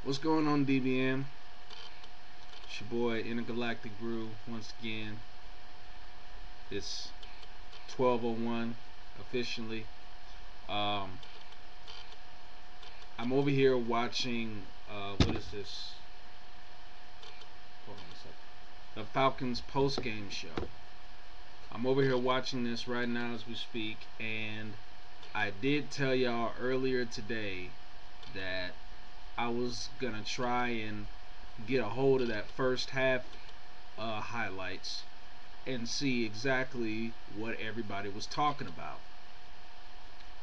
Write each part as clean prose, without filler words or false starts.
What's going on, DBM? It's your boy Intergalactic Brew once again. It's 12:01 officially. I'm over here watching what is this? Hold on a second. The Falcons post-game show. I'm over here watching this right now as we speak, and I did tell y'all earlier today that I was gonna try and get a hold of that first half highlights and see exactly what everybody was talking about.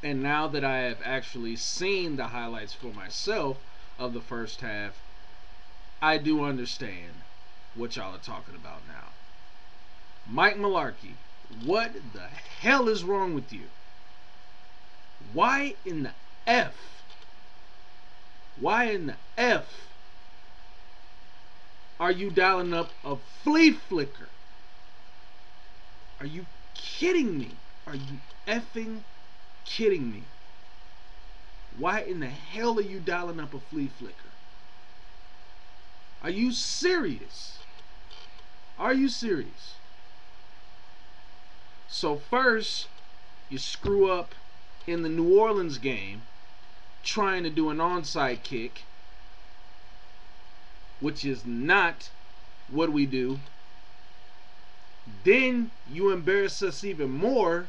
And now that I have actually seen the highlights for myself of the first half, I do understand what y'all are talking about now. Mike Malarkey, what the hell is wrong with you? Why in the F? Why in the F are you dialing up a flea flicker? Are you kidding me? Are you effing kidding me? Why in the hell are you dialing up a flea flicker? Are you serious? Are you serious? So first, you screw up in the New Orleans game trying to do an onside kick, which is not what we do. Then you embarrass us even more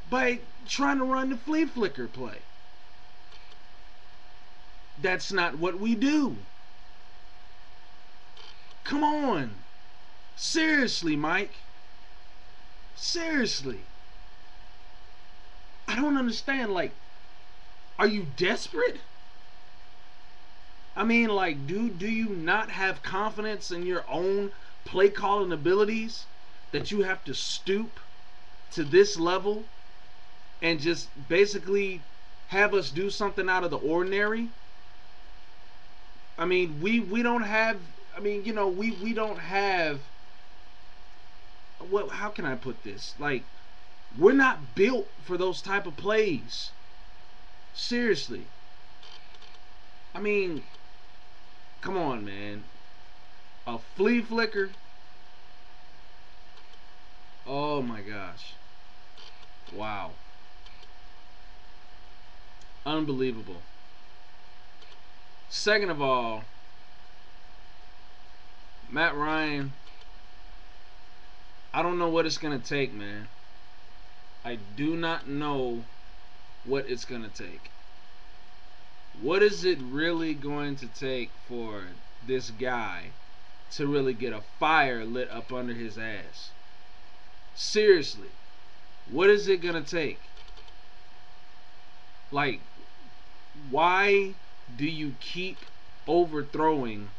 by trying to run the flea flicker play. That's not what we do. Come on. Seriously, Mike. Seriously. I don't understand. Like, are you desperate? I mean, like, do you not have confidence in your own play calling abilities that you have to stoop to this level and just basically have us do something out of the ordinary? I mean, we don't have, I mean, you know, we don't have, well, how can I put this? Like, we're not built for those type of plays. Seriously. I mean, come on, man. A flea flicker? Oh my gosh. Wow. Unbelievable. Second of all, Matt Ryan, I don't know what it's going to take, man. I do not know what it's going to take. What is it really going to take for this guy to really get a fire lit up under his ass? Seriously, what is it going to take? Like, why do you keep overthrowing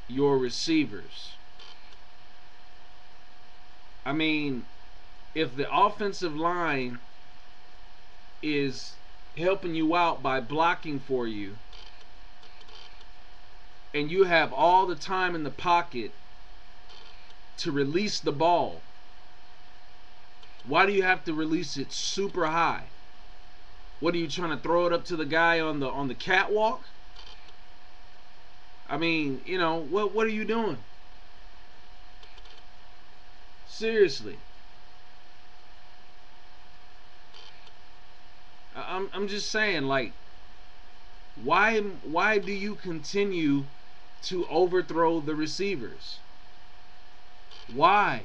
your receivers? I mean, if the offensive line is helping you out by blocking for you, and you have all the time in the pocket to release the ball, why do you have to release it super high? What are you trying to throw it up to the guy on the catwalk? I mean, you know, what are you doing? Seriously. I'm just saying, like, why do you continue to overthrow the receivers? Why?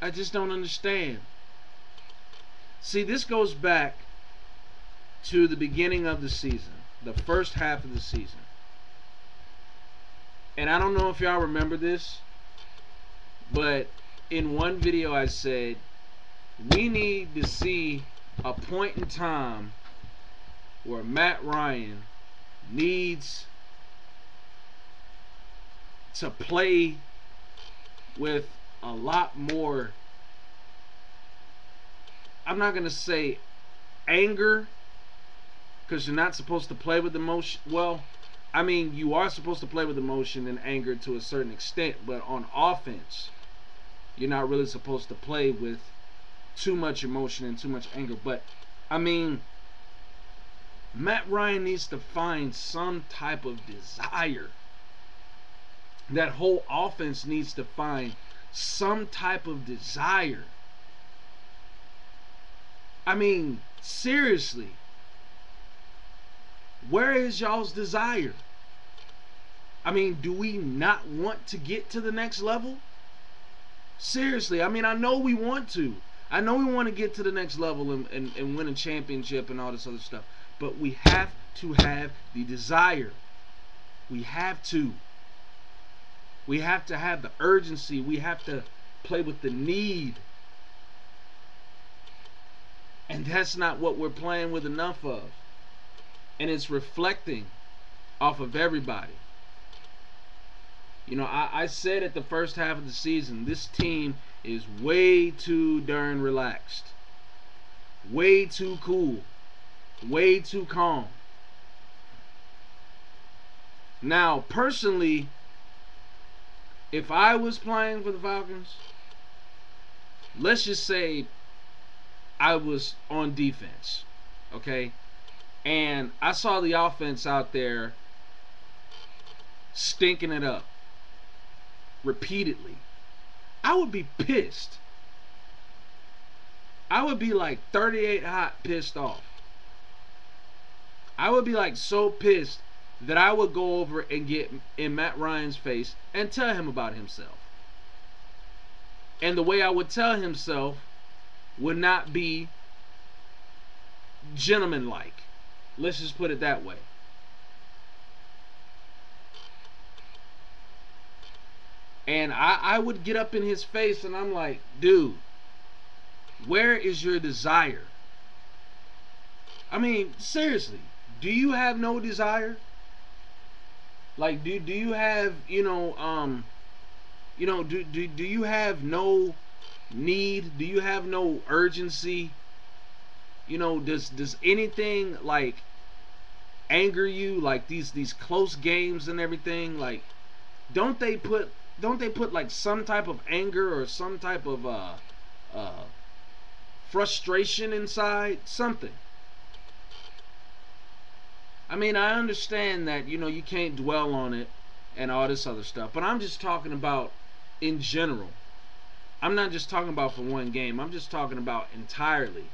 I just don't understand. See, this goes back to the beginning of the season, the first half of the season. And I don't know if y'all remember this, but in one video I said, we need to see a point in time where Matt Ryan needs to play with a lot more, I'm not going to say anger, because you're not supposed to play with emotion. Well, I mean, you are supposed to play with emotion and anger to a certain extent, but on offense, you're not really supposed to play with too much emotion and too much anger. But I mean, Matt Ryan needs to find some type of desire. That whole offense needs to find some type of desire. I mean, seriously, where is y'all's desire? I mean, do we not want to get to the next level? Seriously, I mean, I know we want to. I know we want to get to the next level and win a championship and all this other stuff. But we have to have the desire. We have to. We have to have the urgency. We have to play with the need. And that's not what we're playing with enough of. And it's reflecting off of everybody. You know, I said at the first half of the season, this team is way too darn relaxed. Way too cool. Way too calm. Now, personally, if I was playing for the Falcons, let's just say I was on defense, okay? And I saw the offense out there stinking it up repeatedly. I would be pissed. I would be like 38 hot pissed off. I would be like so pissed that I would go over and get in Matt Ryan's face and tell him about himself. And the way I would tell himself would not be gentlemanlike. Let's just put it that way. And I would get up in his face and I'm like, dude, where is your desire? I mean, seriously, do you have no desire? Like, do you have, do you have no need? Do you have no urgency? You know, does anything like anger you? Like these close games and everything, like don't they put like some type of anger or some type of frustration inside? Something. I mean, I understand that, you can't dwell on it and all this other stuff, but I'm just talking about in general. I'm not just talking about for one game. I'm just talking about entirely.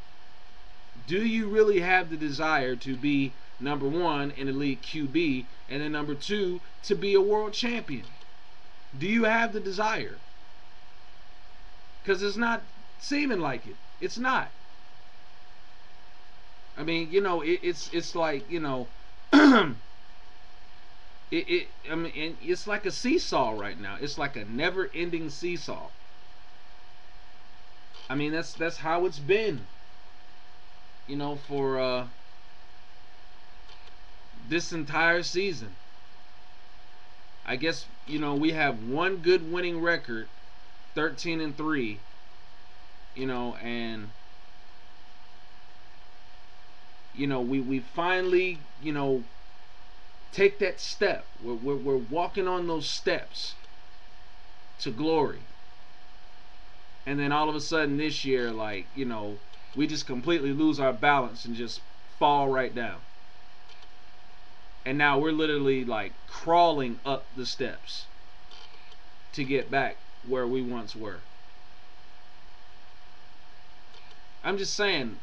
Do you really have the desire to be number one in elite QB and then number two to be a world champion? Do you have the desire? Because it's not seeming like it. It's not. I mean, it's like, I mean, it's like a seesaw right now. It's like a never-ending seesaw. I mean, that's how it's been, for this entire season. I guess, we have one good winning record, 13-3, and we finally, take that step. We're walking on those steps to glory. And then all of a sudden this year, like, we just completely lose our balance and just fall right down. And now we're literally like crawling up the steps to get back where we once were. I'm just saying,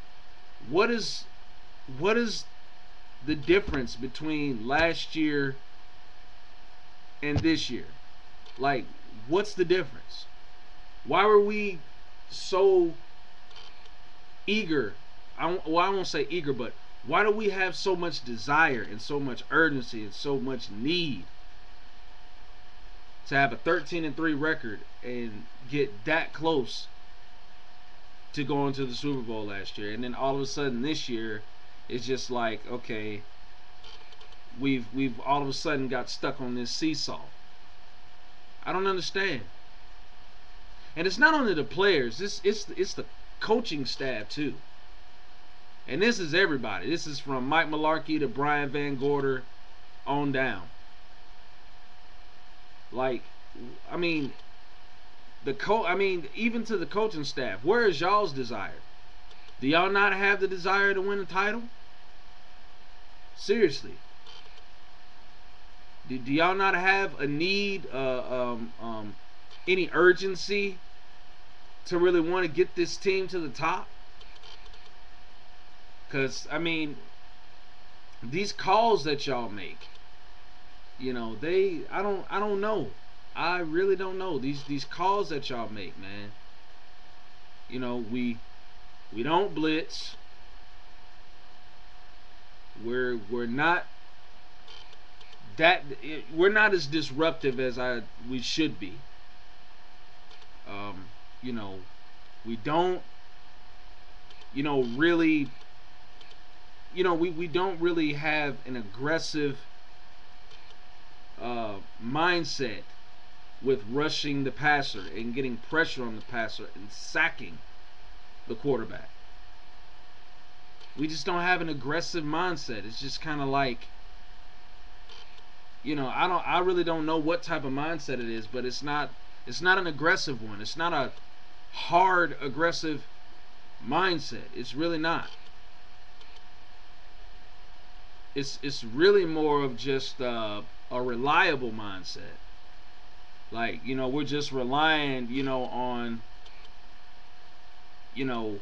what is the difference between last year and this year? Like, what's the difference? Why were we so eager? I won't say eager, but why do we have so much desire and so much urgency and so much need to have a 13-3 record and get that close to going to the Super Bowl last year? And then all of a sudden this year, it's just like, okay, we've all of a sudden got stuck on this seesaw. I don't understand. And it's not only the players, it's the coaching staff too. And this is everybody. This is from Mike Mularkey to Brian Van Gorder on down. Like, I mean, I mean, even to the coaching staff, where is y'all's desire? Do y'all not have the desire to win a title? Seriously. Do y'all not have a need, any urgency to really want to get this team to the top? Because, I mean, these calls that y'all make, you know, I don't know. I really don't know. These calls that y'all make, man. You know, we don't blitz. We're not we're not as disruptive as we should be. You know, we don't, you know, really, you know, we don't really have an aggressive mindset with rushing the passer and getting pressure on the passer and sacking the quarterback. We just don't have an aggressive mindset. It's just kind of like, you know, I really don't know what type of mindset it is, but it's not an aggressive one. It's not a hard aggressive mindset. It's really not. It's really more of just a reliable mindset. Like, you know, we're just relying, you know, on, you know,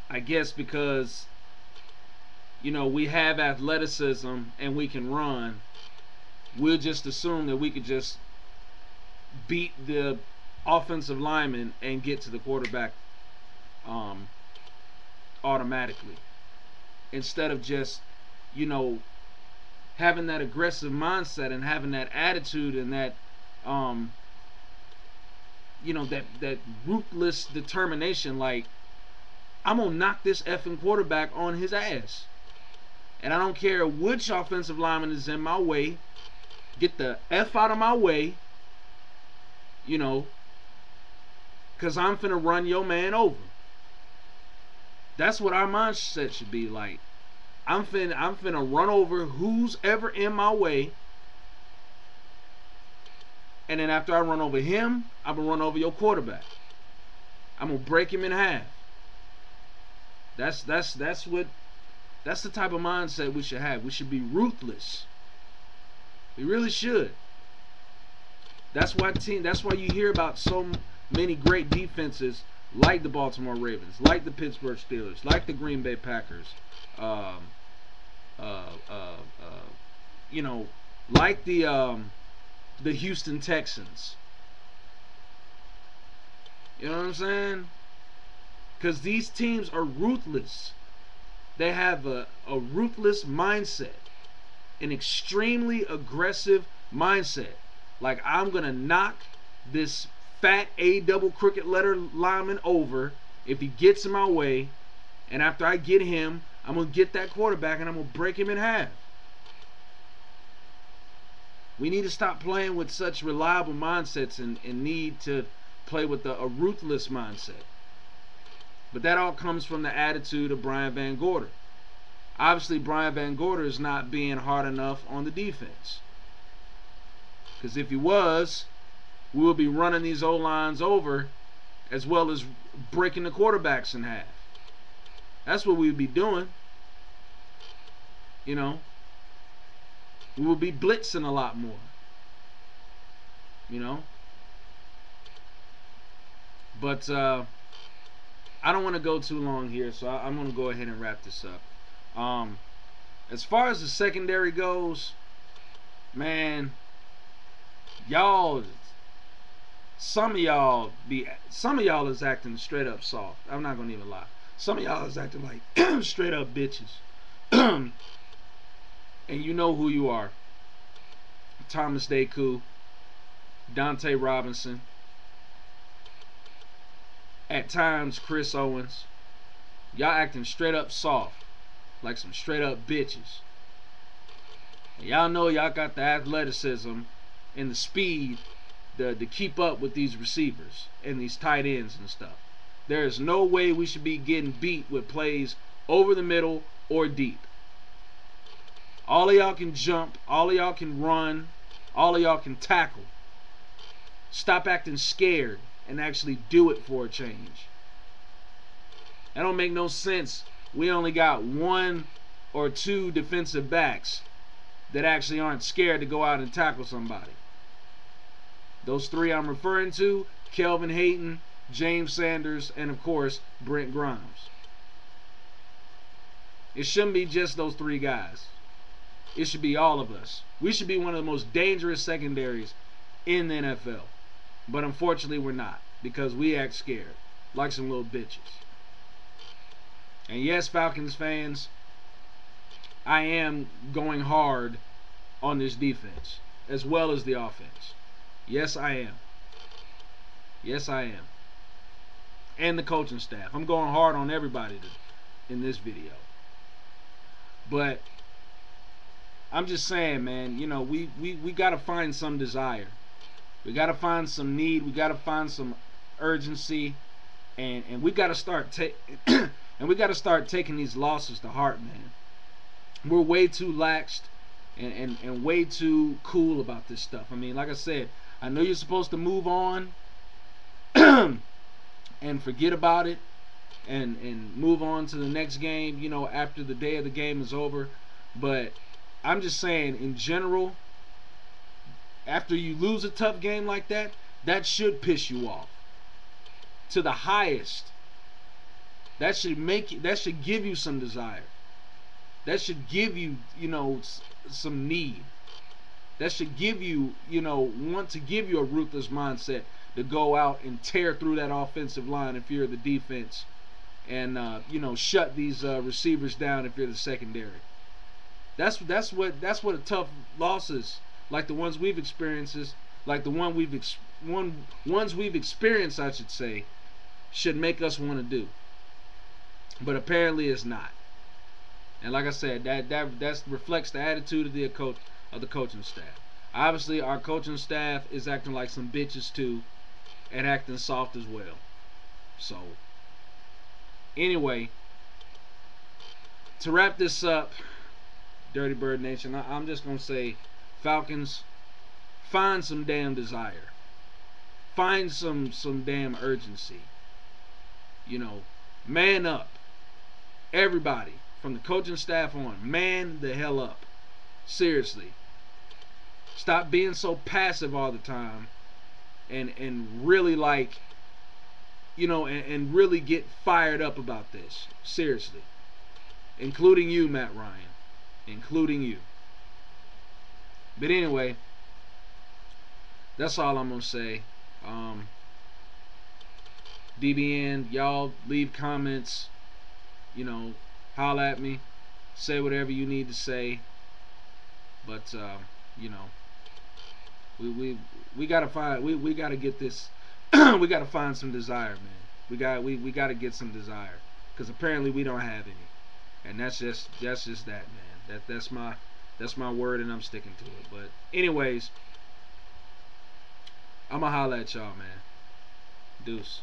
I guess because, you know, we have athleticism and we can run, we'll just assume that we could just beat the offensive lineman and get to the quarterback automatically, instead of just, you know, having that aggressive mindset and having that attitude and that you know, that ruthless determination. Like, I'm gonna knock this effing quarterback on his ass, and I don't care which offensive lineman is in my way. Get the F out of my way, you know, because I'm finna run your man over. That's what our mindset should be like. I'm finna run over who's ever in my way, and then after I run over him, I'm gonna run over your quarterback. I'm gonna break him in half. That's the type of mindset we should have. We should be ruthless. We really should. That's why you hear about so many great defenses like the Baltimore Ravens, like the Pittsburgh Steelers, like the Green Bay Packers, you know, like the Houston Texans. You know what I'm saying? Because these teams are ruthless. They have a ruthless mindset, an extremely aggressive mindset. Like, I'm going to knock this fat A double crooked letter lineman over if he gets in my way. And after I get him, I'm going to get that quarterback and I'm going to break him in half. We need to stop playing with such reliable mindsets and need to play with a ruthless mindset. But that all comes from the attitude of Brian Van Gorder. Obviously, Brian Van Gorder is not being hard enough on the defense. Because if he was, we would be running these O-lines over as well as breaking the quarterbacks in half. That's what we would be doing. You know, we would be blitzing a lot more. You know. But I don't want to go too long here, so I'm going to go ahead and wrap this up. As far as the secondary goes, man, some of y'all is acting straight up soft. I'm not gonna even lie. Some of y'all is acting like straight up bitches. And you know who you are. Thomas Deku, Dante Robinson, at times Chris Owens. Y'all acting straight up soft, like some straight up bitches. And y'all know y'all got the athleticism and the speed to keep up with these receivers and these tight ends and stuff. There is no way we should be getting beat with plays over the middle or deep. All of y'all can jump, all of y'all can run, all of y'all can tackle. Stop acting scared and actually do it for a change. That don't make no sense. We only got 1 or 2 defensive backs that actually aren't scared to go out and tackle somebody. Those 3 I'm referring to: Kelvin Hayden, James Sanders, and of course Brent Grimes. It shouldn't be just those 3 guys. It should be all of us. We should be one of the most dangerous secondaries in the NFL. But unfortunately we're not, because we act scared like some little bitches. And yes, Falcons fans, I am going hard on this defense as well as the offense. Yes, I am. Yes, I am. And the coaching staff. I'm going hard on everybody in this video. But I'm just saying, man, you know, we got to find some desire. We got to find some need. We got to find some urgency. And we got to start and we got to start taking these losses to heart, man. We're way too laxed and way too cool about this stuff. I mean, like I said, I know you're supposed to move on and forget about it and move on to the next game, you know, after the day of the game is over. But I'm just saying, in general, after you lose a tough game like that, that should piss you off to the highest. That should give you some desire. That should give you, you know, some need. That should give you, you know, want to give you a ruthless mindset to go out and tear through that offensive line if you're the defense, and you know, shut these receivers down if you're the secondary. That's what a tough losses like the ones we've experienced, ones we've experienced, I should say, should make us want to do. But apparently it's not. And like I said, that reflects the attitude of the coaching staff. Obviously, our coaching staff is acting like some bitches too, and acting soft as well. So, anyway, to wrap this up, Dirty Bird Nation, I'm just gonna say, Falcons, find some damn desire. Find some damn urgency. You know, man up. Everybody, from the coaching staff on, man the hell up. Seriously. Stop being so passive all the time, and really, like, you know, and really get fired up about this. Seriously. Including you, Matt Ryan. Including you. But anyway, that's all I'm gonna say. DBN, y'all leave comments, you know, holla at me, say whatever you need to say. But you know, we gotta find, we gotta get this we gotta find some desire, man. We gotta get some desire, because apparently we don't have any. And that's just that, man. That's my word, and I'm sticking to it. But anyways, I'ma holla at y'all, man. Deuce.